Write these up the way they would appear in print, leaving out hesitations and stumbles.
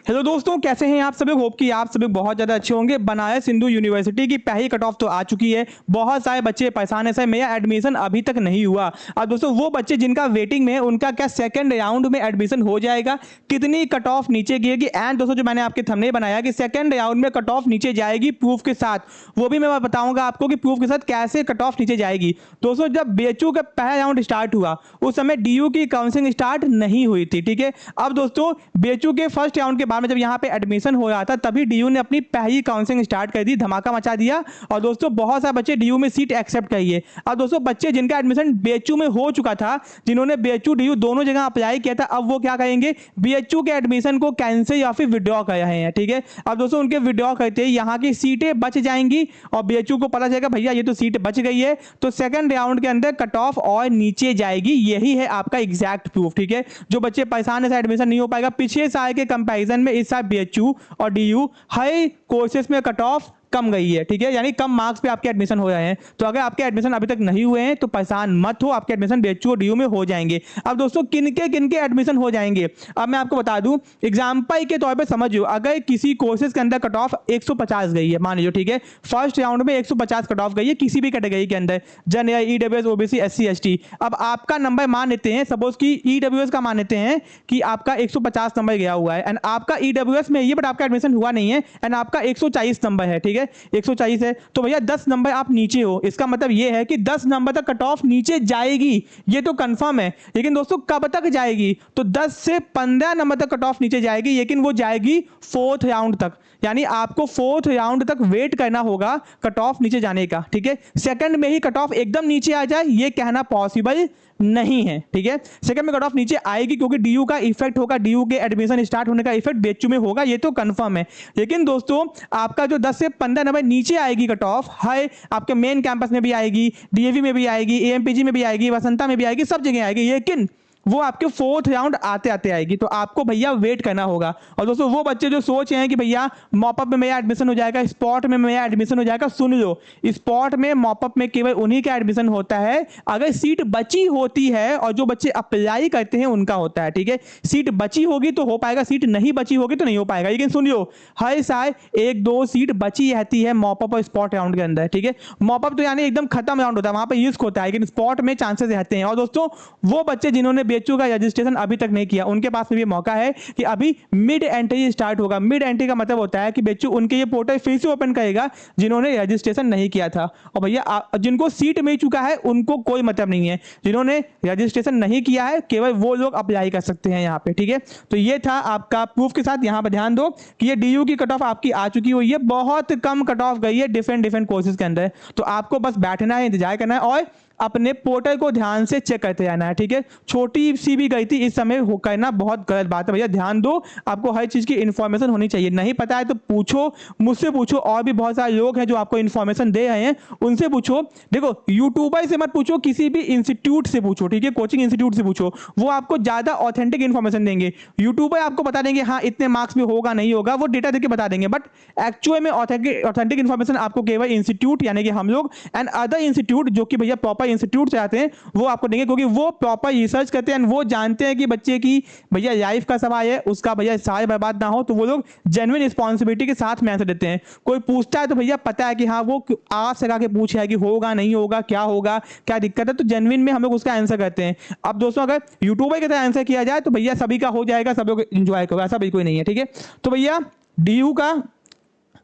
Hello दोस्तों, कैसे हैं आप सभी। होप कि आप सभी बहुत ज़्यादा अच्छे होंगे। बनारस हिंदू यूनिवर्सिटी की पहली कट ऑफ तो आ चुकी है। बहुत सारे बच्चे परेशान है, सर मेरा एडमिशन अभी तक नहीं हुआ। अब दोस्तों वो बच्चे जिनका वेटिंग में है उनका क्या सेकंड राउंड में एडमिशन हो जाएगा, कितनी कट ऑफ नीचे गिरेगी। एंड दोस्तों जो मैंने आपके थंबनेल बनाया कि सेकंड राउंड में कट ऑफ नीचे जाएगी प्रूफ के साथ, वो भी मैं बताऊंगा आपको कि प्रूफ के साथ कैसे कट ऑफ नीचे जाएगी। दोस्तों जब बीएचयू का पहला राउंड स्टार्ट हुआ उस समय डीयू की काउंसलिंग स्टार्ट नहीं हुई थी, ठीक है। अब दोस्तों बीएचयू के फर्स्ट राउंड के बाद में जब यहाँ पे एडमिशन हो रहा था तभी डीयू ने अपनी पहली काउंसलिंग स्टार्ट कर दी, धमाका मचा दिया। और दोस्तों बहुत सारे बच्चे डीयू में सीट एक्सेप्ट करिए। अब दोस्तों बच्चे जिनका एडमिशन बीएचयू में हो चुका था, जिन्होंने बीएचयू डीयू दोनों जगह अप्लाई किया था, अब वो क्या करेंगे, बीएचयू के एडमिशन को कैंसिल या फिर विड्रॉ कर रहे हैं, ठीक है। अब दोस्तों उनके विड्रॉ करते ही यहाँ की सीटें बच जाएंगी और बीएचयू को पता चलेगा भैया ये तो सीट बच गई है, तो सेकंड राउंड के अंदर कट ऑफ और नीचे जाएगी। यही है आपका एग्जैक्ट प्रूफ, ठीक है। जो बच्चे परेशान है एडमिशन नहीं हो पाएगा, पिछले साल के कंपैरिजन में इस साल बीएचयू और डीयू हर कोर्सेज में कट ऑफ कम गई है, ठीक है। यानी कम मार्क्स पे आपके एडमिशन हो रहे हैं। तो अगर आपके एडमिशन अभी तक नहीं हुए हैं तो परेशान मत हो, आपके एडमिशन बीएचयू और डीयू में हो जाएंगे। अब दोस्तों किनके एडमिशन हो जाएंगे, अब मैं आपको बता दूं एग्जांपल के तौर पे समझियो। अगर किसी कोर्सेज के अंदर कट ऑफ 150 गई है, मान लीजिए, ठीक है, फर्स्ट राउंड में 150 कट ऑफ गई है किसी भी कैटेगरी के अंदर, general, EWS, OBC, SC, ST. अब आपका नंबर मान लेते हैं, सपोज कि ईडब्ल्यूएस का मान लेते हैं कि आपका 150 नंबर गया हुआ है एंड आपका ईडब्ल्यूएस में ये बट आपका एडमिशन हुआ नहीं है एंड आपका 140 नंबर है, ठीक है, 140 है, तो भैया 10 नंबर आप नीचे हो। इसका मतलब ये है कि 10 नंबर तक कट ऑफ नीचे जाएगी, ये तो कंफर्म है। लेकिन दोस्तों कब तक जाएगी, तो 10 से 15 नंबर तक कट ऑफ नीचे जाएगी, लेकिन वो जाएगी फोर्थ राउंड तक। यानी आपको फोर्थ राउंड तक वेट करना होगा कट ऑफ नीचे जाने का, ठीक है। सेकंड में ही कट ऑफ एकदम नीचे आ जाए ये कहना पॉसिबल नहीं है, ठीक है। सेकंड में कट ऑफ नीचे आएगी क्योंकि डीयू का इफेक्ट होगा, डीयू के एडमिशन स्टार्ट होने का इफेक्ट बीएचयू में होगा, ये तो कंफर्म है। लेकिन दोस्तों आपका जो 10 से 15 नंबर नीचे आएगी कट ऑफ, है आपके मेन कैंपस में भी आएगी, डीएवी में भी आएगी, एएमपीजी में भी आएगी, वसंता में भी आएगी, सब जगह आएगी, लेकिन वो आपके फोर्थ राउंड आते आते आएगी। तो आपको भैया वेट करना होगा। और दोस्तों वो बच्चे जो सोच रहे हैं कि भैया मॉपअप में मेरा एडमिशन हो जाएगा, स्पॉट में मेरा एडमिशन हो जाएगा, सुन लो, स्पॉट में मॉपअप में केवल उन्हीं का एडमिशन होता है अगर सीट बची होती है और जो बच्चे अप्लाई करते हैं उनका होता है, ठीक है। सीट बची होगी तो हो पाएगा, सीट नहीं बची होगी तो नहीं हो पाएगा। लेकिन सुन लो, हर साल 1-2 सीट बची रहती है मॉपअप और स्पॉट राउंड के अंदर, ठीक है। मॉपअप तो यानी एकदम खत्म राउंड होता है, वहां पर रिस्क होता है, लेकिन स्पॉट में चांसेस रहते हैं। और दोस्तों वो बच्चे जिन्होंने बीएचयू का रजिस्ट्रेशन अभी तक नहीं किया उनके पास में भी मौका है कि अभी मिड एंट्री स्टार्ट होगा। मिड एंट्री का मतलब होता है कि बीएचयू उनके ये पोर्टल फिर से ओपन करेगा जिन्होंने रजिस्ट्रेशन नहीं किया था। और भैया जिनको सीट मिल चुका है उनको कोई मतलब नहीं है, जिन्होंने रजिस्ट्रेशन नहीं किया है केवल वो लोग अप्लाई कर सकते हैं यहाँ पे, ठीक है। तो ये था आपका प्रूफ के साथ। यहाँ पर ध्यान दो कि ये डीयू की कट ऑफ आपकी आ चुकी हुई है, बहुत कम कट ऑफ गई है डिफरेंट कोर्सेज के अंदर। तो आपको बस बैठना है, इंतजार करना है और अपने पोर्टल को ध्यान से चेक करते रहना है, ठीक है। छोटी सी भी गलती इस समय हो करना बहुत गलत बात है भैया, ध्यान दो। आपको हर चीज की इंफॉर्मेशन होनी चाहिए, नहीं पता है तो पूछो, मुझसे पूछो, और भी बहुत सारे लोग हैं जो आपको इंफॉर्मेशन दे रहे हैं, उनसे पूछो। देखो यूट्यूबर से मत पूछो, किसी भी इंस्टीट्यूट से पूछो, ठीक है, कोचिंग इंस्टीट्यूट से पूछो, वो आपको ज्यादा ऑथेंटिक इंफॉर्मेशन देंगे। यूट्यूबर आपको बता देंगे हाँ इतने मार्क्स में होगा नहीं होगा, वो डेटा देके बता देंगे, बट एक्चुअल में ऑथेंटिक इंफॉर्मेशन आपको केवल इंस्टीट्यूट यानी कि हम लोग एंड अदर इंस्टीट्यूट जो कि भैया प्रॉपर इंस्टीट्यूट से आते हैं वो आपको देंगे, क्योंकि वो प्रॉपर रिसर्च करते हैं, वो जानते हैं कि बच्चे की भैया लाइफ का सवाल है, उसका भैया साल बर्बाद ना हो, तो वो लोग जेन्युइन रिस्पॉन्सिबिलिटी के साथ में आंसर देते हैं। कोई पूछता है तो भैया पता है कि हाँ वो आस लगा के पूछा है कि होगा नहीं होगा, क्या होगा, क्या दिक्कत है, तो जेन्युइन में हम लोग उसका आंसर करते हैं। अब दोस्तों अगर यूट्यूबर की तरह आंसर किया जाए तो भैया सभी का हो जाएगा, सब लोग एंजॉय करो, ऐसा बिल्कुल नहीं है, ठीक है। तो भैया डीयू का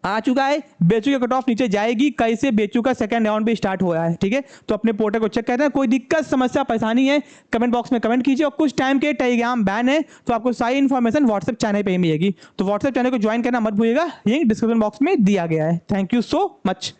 आ चुका है, बीएचयू का कट ऑफ नीचे जाएगी, कैसे बीएचयू का सेकंड राउंड भी स्टार्ट हो रहा है, ठीक है। तो अपने पोर्टल को चेक करते हैं, कोई दिक्कत समस्या परेशानी है कमेंट बॉक्स में कमेंट कीजिए। और कुछ टाइम के टेलीग्राम बैन है तो आपको सारी इंफॉर्मेशन व्हाट्सएप चैनल पे ही मिलेगी, तो व्हाट्सएप चैनल को ज्वाइन करना मत भूलिएगा, लिंक डिस्क्रिप्शन बॉक्स में दिया गया है। Thank you so much.